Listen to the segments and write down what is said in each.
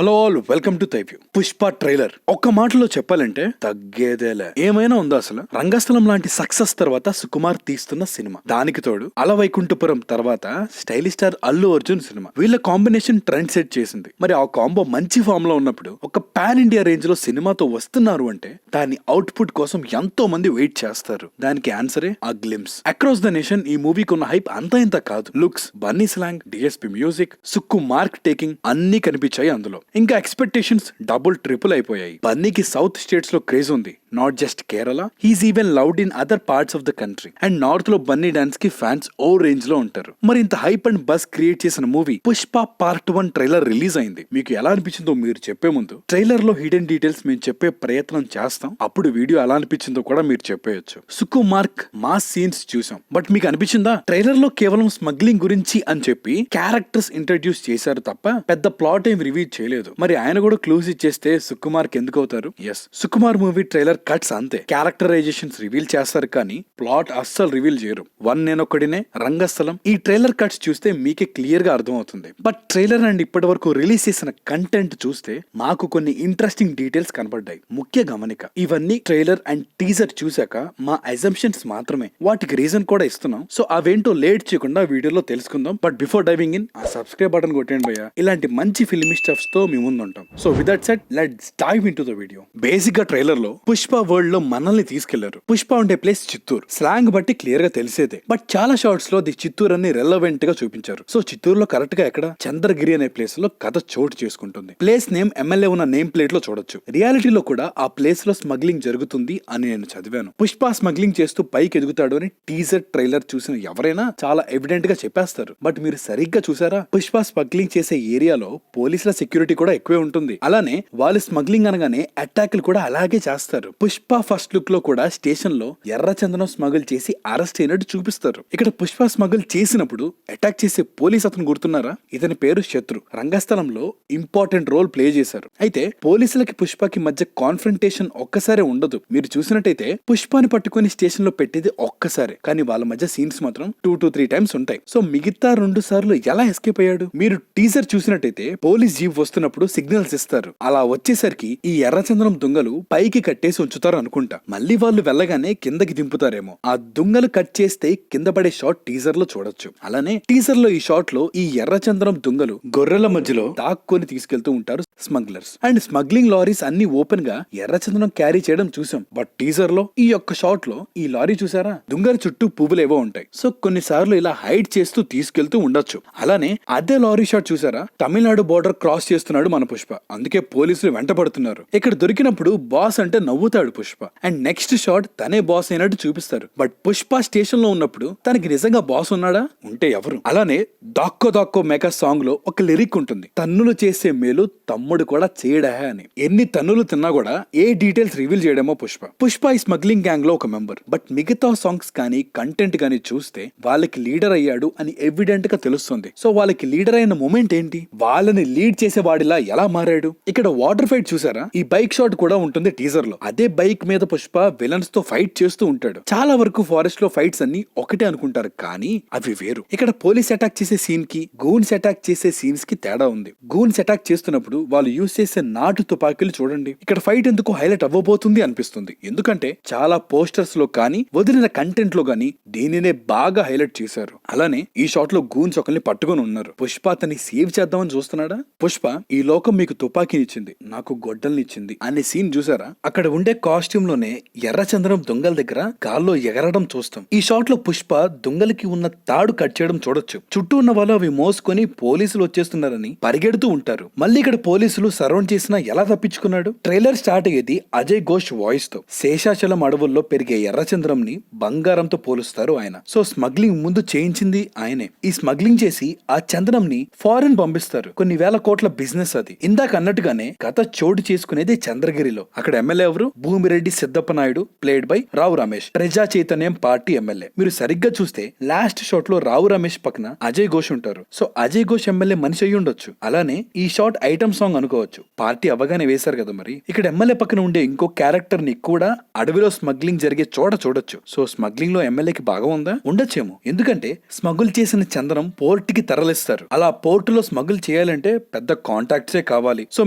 Hello all, welcome to తైవ్యూ. Pushpa trailer ఒక్క మాటలో చెప్పాలంటే తగ్గేదేలే. ఏమైనా ఉందా అసలు? రంగస్థలం లాంటి సక్సెస్ తర్వాత సుకుమార్ తీస్తున్న సినిమా, దానికి తోడు అలవైకుంఠపురం తర్వాత stylish star Allu Arjun cinema, వీళ్ళ కాంబినేషన్ ట్రెండ్ సెట్ చేసింది. మరి ఆ కాంబో మంచి ఫామ్ లో ఉన్నప్పుడు ఒక పాన్ ఇండియా రేంజ్ లో సినిమాతో వస్తున్నారు అంటే దాని అవుట్పుట్ కోసం ఎంతో మంది వెయిట్ చేస్తారు. దానికి ఆన్సరే ఆ గ్లిమ్స్. అక్రాస్ ద నేషన్ ఈ మూవీకి ఉన్న హైప్ అంతా ఇంత కాదు. Looks, Bunny slang, DSP music, Sukku mark taking అన్ని కనిపించాయి అందులో. ఇంకా ఎక్స్పెక్టేషన్స్ డబుల్ ట్రిపుల్ అయిపోయాయి. బన్నీకి సౌత్ స్టేట్స్ లో క్రేజ్ ఉంది, not just Kerala. He's even loved in other parts of the country. And north లో బన్నీ డాన్స్ కి ఫ్యాన్స్ ఓ రేంజ్ లో ఉంటారు. మరి ఇంత హైప్ అండ్ బస్ క్రియేట్ చేసిన movie Pushpa part 1 trailer release అయింది. మీకు ఎలా అనిపించిందో మీరు చెప్పే ముందు ట్రైలర్ లో హిడెన్ డీటెయిల్స్ మేము చెప్పే ప్రయత్నం చేస్తాం. అప్పుడు వీడియో ఎలా అనిపించిందో కూడా మీరు చెప్పేయచ్చు. సుకు మార్క్ మాస్ సీన్స్ చూసాం, బట్ మీకు అనిపించిందా ట్రైలర్ లో కేవలం స్మగ్లింగ్ గురించి అని చెప్పి క్యారెక్టర్స్ ఇంట్రడ్యూస్ చేశారు తప్ప పెద్ద ప్లాట్ ఏం రివీల్ చేయలేదు. మరి ఆయన కూడా క్లూస్ ఇచ్చేస్తే సుకుమార్కి ఎందుకు అవుతారు? Yes, Sukumar movie trailer cuts అంతే. క్యారెక్టరైజేషన్స్ రివీల్ చేస్తారు కానీ ప్లాట్ అస్సలు రివీల్ చేయరు. నేనొక్కడినే, రంగస్థలం, ఈ ట్రైలర్ కట్స్ చూస్తే మీకే క్లియర్ గా అర్థం అవుతుంది. బట్ ట్రైలర్ అండ్ ఇప్పటి వరకు రిలీజ్ చేసిన కంటెంట్ చూస్తే మాకు కొన్ని ఇంట్రెస్టింగ్ డీటెయిల్స్ కనబడ్డాయి. ముఖ్య గమనిక, ఇవన్నీ ట్రైలర్ అండ్ టీజర్ చూసాక మా అజంప్షన్స్ మాత్రమే, వాటికి రీజన్ కూడా ఇస్తున్నాం. సో అవేంటో లేట్ చేయకుండా వీడియోలో తెలుసుకుందాం. బట్ బిఫోర్ డైవింగ్ ఇన్, ఆ సబ్స్క్రైబ్ బటన్ కొట్టండి భయ్యా. ఇలాంటి మంచి ఫిల్మీ స్టఫ్స్ తో మీ ముందు ఉంటాం. So with that said, let's dive into the video. Basic గా ట్రైలర్ లో పుష్ప వరల్డ్ లో మనల్ని తీసుకెళ్లారు. పుష్ప ఉండే ప్లేస్ చిత్తూరు. స్లాంగ్ బట్టి క్లియర్ గా తెలిసేదే. బట్ చాలా షార్ట్స్ లో ది చిత్తూరు అని రెలవెంట్ గా చూపించారు. సో చిత్తూరులో కరెక్ట్ గా ఎక్కడ? చంద్రగిరి అనే ప్లేస్ లో కథ చోటు చేసుకుంటుంది. ప్లేస్ నేమ్ ఎమ్మెల్యే ఉన్న నేమ్ ప్లేట్ లో చూడొచ్చు. రియాలిటీలో కూడా ఆ ప్లేస్ లో స్మగ్లింగ్ జరుగుతుంది అని నేను చదివాను. పుష్ప స్మగ్లింగ్ చేస్తూ పైకి ఎదుగుతాడు అని టీజర్ ట్రైలర్ చూసిన ఎవరైనా చాలా ఎవిడెంట్ గా చెప్పేస్తారు. బట్ మీరు సరిగ్గా చూసారా? పుష్ప స్మగ్లింగ్ చేసే ఏరియాలో పోలీసుల సెక్యూరిటీ కూడా ఎక్కువే ఉంటుంది. అలానే వాళ్ళు స్మగ్లింగ్ అనగానే అటాక్లు కూడా అలాగే చేస్తారు. పుష్ప ఫస్ట్ లుక్ లో కూడా స్టేషన్ లో ఎర్రచందనం స్మగుల్ చేసి అరెస్ట్ అయినట్టు చూపిస్తారు. ఇక్కడ పుష్ప స్మగుల్ చేసినప్పుడు అటాక్ చేసే పోలీస్ అతను గుర్తున్నారా? ఇతని పేరు శత్రు. రంగస్థలంలో ఇంపార్టెంట్ రోల్ ప్లే చేశారు. అయితే పోలీసులకి పుష్పకి మధ్య కాన్ఫ్రంటేషన్ ఒక్కసారి ఉండదు. మీరు చూసినట్టయితే పుష్పాని పట్టుకుని స్టేషన్ లో పెట్టేది ఒక్కసారి, కానీ వాళ్ళ మధ్య సీన్స్ మాత్రం 2 to 3 టైమ్స్ ఉంటాయి. సో మిగతా 2 సార్లు ఎలా ఎస్కేప్ అయ్యాడు? మీరు టీజర్ చూసినట్టయితే పోలీస్ జీప్ వస్తున్నప్పుడు సిగ్నల్స్ ఇస్తారు. అలా వచ్చేసరికి ఈ ఎర్రచందనం దుంగలు పైకి కట్టేసి ఉంచుతారు అనుకుంటా. మళ్ళీ వాళ్ళు వెళ్ళగానే కిందకి దింపుతారేమో. ఆ దుంగలు కట్ చేస్తే కింద పడే షాట్ టీజర్ లో చూడొచ్చు. అలానే టీజర్ లో ఈ షాట్ లో ఈ ఎర్రచందనం దుంగలు గొర్రెల మధ్యలో దాక్కొని తీసుకెళ్తూ ఉంటారు స్మగ్లర్స్. అండ్ స్మగ్లింగ్ లారీస్ అన్ని ఓపెన్ గా ఎర్రచందనం క్యారీ చేయడం చూసాం. బట్ టీజర్ లో ఈ యొక్క షాట్ లో ఈ లారీ చూసారా? దుంగల చుట్టూ పువ్వులు ఏవో ఉంటాయి. సో కొన్నిసార్లు ఇలా హైడ్ చేస్తూ తీసుకెళ్తూ ఉండొచ్చు. అలానే అదే లారీ షాట్ చూసారా? తమిళనాడు బోర్డర్ క్రాస్ చేస్తున్నాడు మన పుష్ప. అందుకే పోలీసులు వెంట పడుతున్నారు. ఇక్కడ దొరికినప్పుడు బాస్ అంటే నవ్వుతాడు పుష్ప. అండ్ నెక్స్ట్ షాట్ తనే బాస్ అయినట్టు చూపిస్తారు. బట్ పుష్ప స్టేషన్ లో ఉన్నప్పుడు తనకి నిజంగా బాస్ ఉన్నాడా? ఉంటే ఎవరు? అలానే దాక్కో దాక్కో మెగా సాంగ్ లో ఒక లిరిక్ ఉంటుంది, తన్నులు చేసే మేలు తమ్ముడు కూడా చేయడా అని. ఎన్ని తన్నులు తిన్నా కూడా ఏ డీటెయిల్స్ రివీల్ చేయడమో పుష్ప ఈ స్మగ్లింగ్ గ్యాంగ్ లో ఒక మెంబర్. బట్ మిగతా సాంగ్స్ కానీ కంటెంట్ కానీ చూస్తే వాళ్ళకి లీడర్ అయ్యాడు అని ఎవిడెంట్ గా తెలుస్తుంది. సో వాళ్ళకి లీడర్ అయిన మూమెంట్ ఏంటి? వాళ్ళని లీడ్ చేసే వాడిలా ఎలా మారాడు? ఇక్కడ వాటర్ ఫైట్ చూసారా? ఈ బైక్ షాట్ కూడా ఉంటుంది టీజర్ లో. అదే బైక్ మీద పుష్ప విలన్స్ తో ఫైట్ చేస్తూ ఉంటాడు. చాలా వరకు ఫారెస్ట్ లో ఫైట్స్ అన్ని ఒకటే అనుకుంటారు, కానీ అవి వేరు. ఇక్కడ పోలీస్ అటాక్ చేసే సీన్ కి గూన్స్ అటాక్ చేసే సీన్స్ కి తేడా ఉంది. గూన్స్ అటాక్ చేస్తున్నప్పుడు వాళ్ళు యూజ్ చేసే నాటు తుపాకీలు చూడండి. ఇక్కడ ఫైట్ ఎందుకు హైలైట్ అవ్వబోతుంది అనిపిస్తుంది. ఎందుకంటే చాలా పోస్టర్స్ లో కానీ వదిలిన కంటెంట్ లో గానీ దీనినే బాగా హైలైట్ చేశారు. అలానే ఈ షాట్ లో గూన్స్ ఒకరిని పట్టుకొని ఉన్నారు. పుష్ప అతన్ని సేవ్ చేద్దామని చూస్తున్నాడా? పుష్ప ఈ లోకం మీకు తుపాకీనిచ్చింది, నాకు గొడ్డల్నిచ్చింది అనే సీన్ చూసారా? అక్కడ ఉండే కాస్ట్యూమ్ లోనే ఎర్రచందనం దొంగల దగ్గర గాల్లో ఎగరడం చూస్తాం. ఈ షాట్ లో పుష్ప దొంగలకి ఉన్న తాడు కట్ చేయడం చూడొచ్చు. చుట్టూ ఉన్న వాళ్ళు అవి మోసుకొని పోలీసులు వచ్చేస్తున్నారని పరిగెడుతూ ఉంటారు. మళ్ళీ ఇక్కడ పోలీసులు సరౌండ్ చేసినా ఎలా తప్పించుకున్నాడు? ట్రైలర్ స్టార్ట్ అయ్యేది అజయ్ ఘోష్ వాయిస్ తో. శేషాచలం అడవుల్లో పెరిగే ఎర్రచంద్రం ని బంగారంతో పోలుస్తారు ఆయన. సో స్మగ్లింగ్ ముందు చేయించింది ఆయనే. ఈ స్మగ్లింగ్ చేసి ఆ చంద్రం ని ఫారెన్ పంపిస్తారు. కొన్ని వేల కోట్ల బిజినెస్ అది. ఇందాక అన్నట్టుగానే కథ చోటు చేసుకునేది చంద్రగిరిలో. అక్కడ ఎమ్మెల్యే ఎవరు? భూమిరెడ్డి సిద్ధప్ప నాయుడు ప్లేడ్ బై రావు రమేష్, ప్రజా చైతన్యం పార్టీ ఎమ్మెల్యే. మీరు సరిగ్గా చూస్తే లాస్ట్ షాట్ లో రావు రమేష్ పక్కన అజయ్ ఘోష్ ఉంటారు. సో అజయ్ ఘోష్ ఎమ్మెల్యే మనిషి అయ్యి ఉండొచ్చు. అలానే ఈ షాట్ ఐటమ్ సాంగ్ అనుకోవచ్చు, పార్టీ అవ్వగానే వేశారు కదా. మరి ఇక్కడ ఎమ్మెల్యే పక్కన ఉండే ఇంకో క్యారెక్టర్ ని కూడా అడవిలో స్మగ్లింగ్ జరిగే చోట చూడొచ్చు. సో స్మగ్లింగ్ లో ఎమ్మెల్యేకి బాగా ఉందా? ఉండొచ్చేమో. ఎందుకంటే స్మగుల్ చేసిన చందనం పోర్ట్ కి తరలిస్తారు. అలా పోర్టులో స్మగుల్ చేయాలంటే పెద్ద కాంటాక్ట్సే కావాలి. సో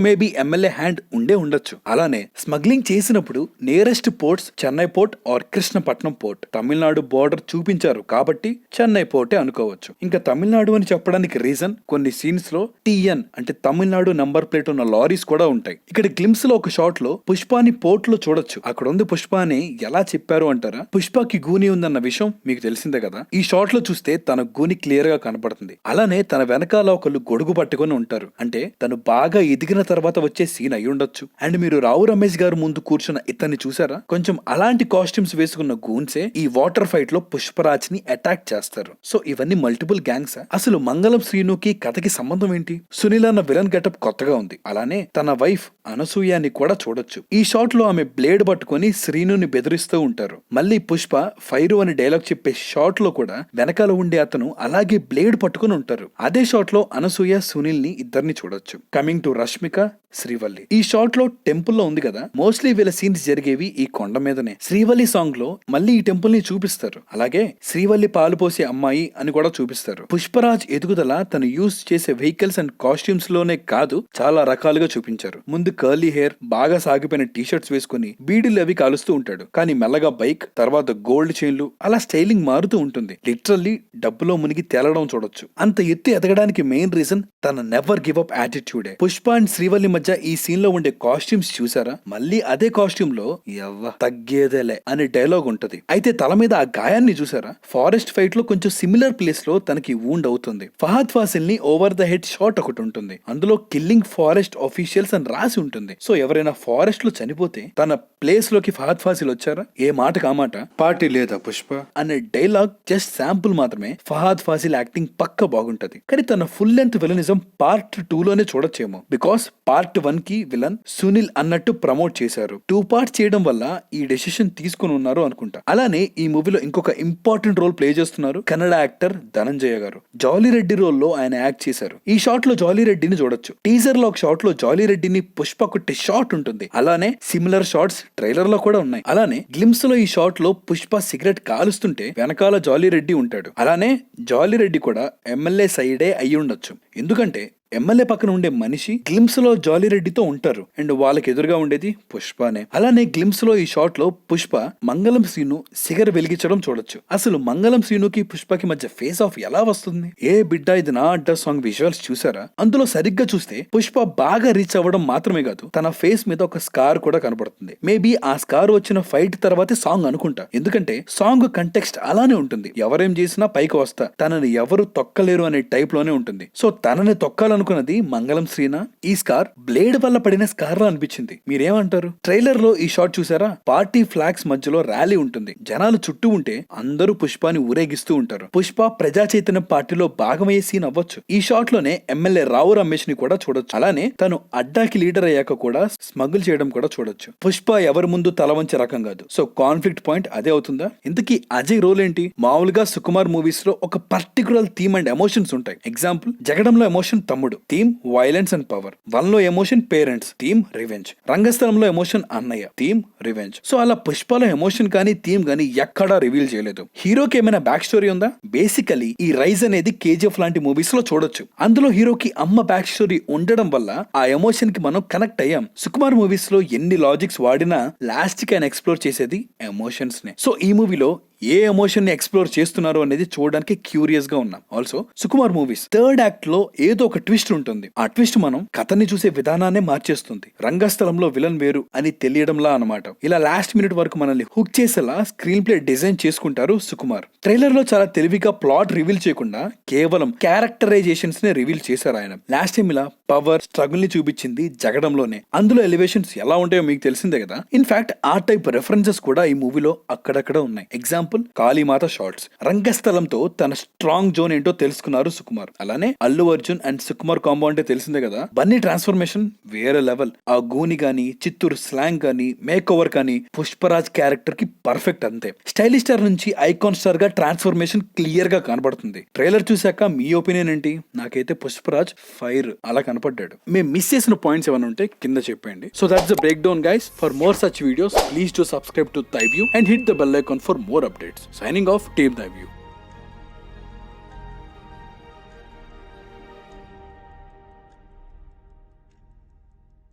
మేబీ ఎమ్మెల్యే హ్యాండ్ ఉండే ఉండొచ్చు. అలానే స్మగ్లింగ్ చేసినప్పుడు nearest ports Chennai port or Krishnapatnam port. Tamil Nadu border చూపించారు కాబట్టి చెన్నై పోర్టే అనుకోవచ్చు. ఇంకా తమిళనాడు అని చెప్పడానికి రీజన్ కొన్ని సీన్స్ లో టిఎన్ అంటే తమిళనాడు నంబర్ ప్లేట్ ఉన్న లారీస్ కూడా ఉంటాయి. ఇక్కడ గ్లిమ్స్ లో ఒక షాట్ లో పుష్పాని పోర్ట్ లో చూడొచ్చు. అక్కడ ఉంది పుష్ప అని ఎలా చెప్పారు అంటారా? పుష్పకి గూని ఉందన్న విషయం మీకు తెలిసిందే కదా. ఈ షాట్ లో చూస్తే తన గూని క్లియర్ గా కనపడుతుంది. అలానే తన వెనకాల ఒకళ్ళు గొడుగు పట్టుకొని ఉంటారు. అంటే తను బాగా ఎదిగిన తర్వాత వచ్చే సీన్ అయి ఉండొచ్చు. అండ్ మీరు రావు రమేష్ గారు ముందు కూర్చున్న ఇతన్ని చూసారా? కొంచెం అలాంటి కాస్ట్యూమ్స్ వేసుకున్న గూన్సే ఈ వాటర్ ఫైట్ లో పుష్పరాజ్ ని అటాక్ చేస్తారు. సో ఇవన్నీ మల్టిపుల్ గ్యాంగ్స్. అసలు మంగళం శ్రీనుకి కథకి సంబంధం ఏంటి? సునీల్ అన్న విలన్ గెటప్ కొత్తగా ఉంది. అలానే తన వైఫ్ అనసూయాని కూడా చూడొచ్చు. ఈ షాట్ లో ఆమె బ్లేడ్ పట్టుకొని శ్రీనుని బెదిరిస్తూ ఉంటారు. మళ్ళీ పుష్ప ఫైరు అని డైలాగ్ చెప్పే షాట్ లో కూడా వెనకాల ఉండే అతను అలాగే బ్లేడ్ పట్టుకుని ఉంటారు. అదే షాట్ లో అనసూయ సునీల్ ని ఇద్దరిని చూడొచ్చు. Coming to Rashmika Srivalli. ఈ షాట్ లో టెంపుల్ లో ఉంది కదా, మోస్ట్లీ వీళ్ళ సీన్స్ జరిగేవి ఈ కొండ మీదనే. శ్రీవల్లి సాంగ్ లో మళ్ళీ ఈ టెంపుల్ ని చూపిస్తారు. అలాగే శ్రీవల్లి పాలు పోసే అమ్మాయి అని కూడా చూపిస్తారు. పుష్పరాజ్ ఎదుగుదల తను యూజ్ చేసే వెహికల్స్ అండ్ కాస్ట్యూమ్స్ లోనే కాదు, చాలా రకాలుగా చూపించారు. ముందు కర్లీ హెయిర్, బాగా సాగిపోయిన టీ షర్ట్స్ వేసుకుని బీడీలు అవి కాలుస్తూ ఉంటాడు. కానీ మెల్లగా బైక్, తర్వాత గోల్డ్ చైన్లు, అలా స్టైలింగ్ మారుతూ ఉంటుంది. లిటరల్లీ డబ్బులో మునిగి తేలడం చూడొచ్చు. అంత ఎత్తు ఎదగడానికి మెయిన్ రీజన్ తన నెవర్ గివ్ అప్ యాటిట్యూడే. పుష్ప అండ్ శ్రీవల్లి మధ్య ఈ సీన్ లో ఉండే కాస్ట్యూమ్స్ చూసారా? మళ్ళీ అదే కాస్ట్యూమ్ లో ఎవ్వ తగ్గేదేలే అనే డైలాగ్ ఉంటది. అయితే తల మీద ఆ గాయాన్ని చూసారా? ఫారెస్ట్ ఫైట్ లో కొంచెం సిమిలర్ ప్లేస్ లో తనకి వూండ్ అవుతుంది. ఫహద్ ఫాసిల్ ని ఓవర్ ద హెడ్ షాట్ ఒకటి ఉంటుంది. అందులో కిల్లింగ్ ఫారెస్ట్ ఆఫీషియల్స్ అని రాసి ఉంటుంది. సో ఎవరైనా ఫారెస్ట్ లో చనిపోతే తన ప్లేస్ లోకి ఫహద్ ఫాసిల్ వచ్చారా? ఏ మాట కామాట పార్టీ లేదా పుష్ప అనే డైలాగ్ జస్ట్ శాంపుల్ మాత్రమే. ఫహద్ ఫాసిల్ యాక్టింగ్ పక్క బాగుంటది. కానీ తన ఫుల్ లెంత్ విలనిజం పార్ట్ 2 లోనే చూడొచ్చేమో. బికాస్ పార్ట్ 1 కి విలన్ సునీల్ అన్నట్టు ప్రమోట్ చేశారు. 2 పార్ట్స్ చేయడం వల్ల ఈ డెసిషన్ తీసుకుని ఉన్నారు అనుకుంటా. అలానే ఈ మూవీలో ఇంకొక ఇంపార్టెంట్ రోల్ ప్లే చేస్తున్నారు కన్నడ యాక్టర్ ధనంజయ గారు. జాలీ రెడ్డి రోల్ లో ఆయన యాక్ట్ చేశారు. ఈ షాట్ లో జాలీ రెడ్డిని చూడొచ్చు. టీజర్ లో ఒక షాట్ లో జాలీ రెడ్డిని పుష్ప కొట్టే షాట్ ఉంటుంది. అలానే సిమిలర్ షాట్స్ ట్రైలర్ లో కూడా ఉన్నాయి. అలానే గ్లిమ్స్ లో ఈ షాట్ లో పుష్ప సిగరెట్ కాలుస్తుంటే వెనకాల జాలీ రెడ్డి ఉంటాడు. అలానే జాలీ రెడ్డి కూడా ఎమ్మెల్యే సైడే అయి ఉండొచ్చు. ఎందుకంటే ఎమ్మెల్యే పక్కన ఉండే మనిషి గ్లిమ్స్ లో జాలీ రెడ్డితో ఉంటారు అండ్ వాళ్ళకి ఎదురుగా ఉండేది పుష్పనే. అలానే గ్లిమ్స్ లో ఈ షాట్ లో పుష్ప మంగళం శ్రీను సిగర్ వెలిగించడం చూడొచ్చు. అసలు మంగళం శ్రీనుకి పుష్పకి మధ్య ఫేస్ ఆఫ్ ఎలా వస్తుంది? ఏ బిడ్డ ఇది నా అడ్డ సాంగ్ విజువల్స్ చూసారా? అందులో సరిగ్గా చూస్తే పుష్ప బాగా రీచ్ అవ్వడం మాత్రమే కాదు, తన ఫేస్ మీద ఒక స్కార్ కూడా కనపడుతుంది. మేబీ ఆ స్కార్ వచ్చిన ఫైట్ తర్వాతే సాంగ్ అనుకుంటా. ఎందుకంటే సాంగ్ కంటెక్స్ట్ అలానే ఉంటుంది. ఎవరేం చేసినా పైకి వస్తా, తనని ఎవరు తొక్కలేరు అనే టైప్ లోనే ఉంటుంది. సో తనని తొక్కాలను అనుకున్నది మంగళం శ్రీనా? ఈ స్కార్ బ్లేడ్ వల్ల పడిన స్కార్ లా అనిపించింది. మీరేమంటారు? ట్రైలర్ లో ఈ షాట్ చూసారా? పార్టీ ఫ్లాగ్స్ మధ్యలో ర్యాలీ ఉంటుంది. జనాలు చుట్టూ ఉంటే అందరూ పుష్పాని ఊరేగిస్తూ ఉంటారు. పుష్ప ప్రజా చైతన్య పార్టీలో భాగమయ్యే సీన్ అవ్వచ్చు. ఈ షాట్ లోనే ఎమ్మెల్యే రావు రమేష్ ని కూడా చూడొచ్చు. అలానే తను అడ్డాకి లీడర్ అయ్యాక కూడా స్మగుల్ చేయడం కూడా చూడొచ్చు. పుష్ప ఎవరి ముందు తల వంచే రకం కాదు. సో కాన్ఫ్లిక్ట్ పాయింట్ అదే అవుతుందా? ఇంతకీ అజయ్ రోల్ ఏంటి? మామూలుగా సుకుమార్ మూవీస్ లో ఒక పర్టికులర్ థీమ్ అండ్ ఎమోషన్స్ ఉంటాయి. ఎగ్జాంపుల్ జగడంలో ఎమోషన్ తమ్ముడు, థీమ్ వైలెన్స్ అండ్ పవర్. 1 లో ఎమోషన్ పేరెంట్స్, థీమ్ రివెంజ్. రంగస్థలంలో ఎమోషన్ అన్నయ్య, థీమ్ రివెంజ్. సో అలా పుష్పలో ఎమోషన్ కానీ థీమ్ కానీ ఎక్కడా రివీల్ చేయలేదు. హీరోకి ఏమైనా బ్యాక్ స్టోరీ ఉందా? బేసికలీ ఈ రైజ్ అనేది కేజీఎఫ్ లాంటి మూవీస్ లో చూడొచ్చు. అందులో హీరోకి అమ్మ బ్యాక్ స్టోరీ ఉండడం వల్ల ఆ ఎమోషన్ కి మనం కనెక్ట్ అయ్యాం. సుకుమార్ మూవీస్ లో ఎన్ని లాజిక్స్ వాడినా లాస్ట్ కి ఆయన ఎక్స్ప్లోర్ చేసేది ఎమోషన్స్ నే. సో ఈ మూవీలో ఏ ఎమోషన్ ని ఎక్స్ప్లోర్ చేస్తున్నారు అనేది చూడడానికి క్యూరియస్ గా ఉన్నాం. Also Sukumar movies third act లో ఏదో ఒక ట్విస్ట్ ఉంటుంది. ఆ ట్విస్ట్ మనం కథని చూసే విధానాన్ని మార్చేస్తుంది. రంగస్థలంలో విలన్ వేరు అని తెలియడంలా అన్నమాట. ఇలా లాస్ట్ మినిట్ వరకు మనల్ని హుక్ చేసేలా స్క్రీన్ ప్లే డిజైన్ చేసుకుంటారు సుకుమార్. ట్రైలర్ లో చాలా తెలివిగా ప్లాట్ రివీల్ చేయకుండా కేవలం క్యారెక్టరైజేషన్స్ నే రివీల్ చేశారు ఆయన. లాస్ట్ టైం ఇలా పవర్ స్ట్రగుల్ ని చూపించింది జగడంలోనే. అందులో ఎలివేషన్స్ ఎలా ఉంటాయో మీకు తెలిసిందే కదా. ఇన్ఫాక్ట్ ఆ టైప్ రెఫరెన్సెస్ కూడా ఈ మూవీలో అక్కడక్కడ ఉన్నాయి. Example example Kali Mata shots. రంగస్థలంతో తన స్ట్రాంగ్ జోన్ ఏంటో తెలుసుకున్నారు సుకుమార్. అలానే అల్లు అర్జున్ అండ్ సుకుమార్ కాంబో అంటే తెలిసిందే కదా. బన్నీ ట్రాన్స్ఫర్మేషన్ వేరే లెవెల్. ఆ గూని గానీ, చిత్తూరు స్లాంగ్ కానీ, మేక్ ఓవర్ కానీ పుష్పరాజ్ క్యారెక్టర్ కి పర్ఫెక్ట్. అంతే స్టైలిష్ స్టార్ నుంచి ఐకాన్ స్టార్ గా ట్రాన్స్ఫర్మేషన్ క్లియర్ గా కనబడుతుంది. ట్రైలర్ చూసాక మీ ఒపీనియన్ ఏంటి? నాకైతే పుష్పరాజ్ ఫైర్ అలా కనపడ్డాడు. మేము మిస్ చేసిన పాయింట్స్ ఏమైనా ఉంటే కింద చెప్పండి. So that's the break down guys. For more such videos please to subscribe to ThaiView and hit the bell icon for more updates. Signing off, Team ThaiView.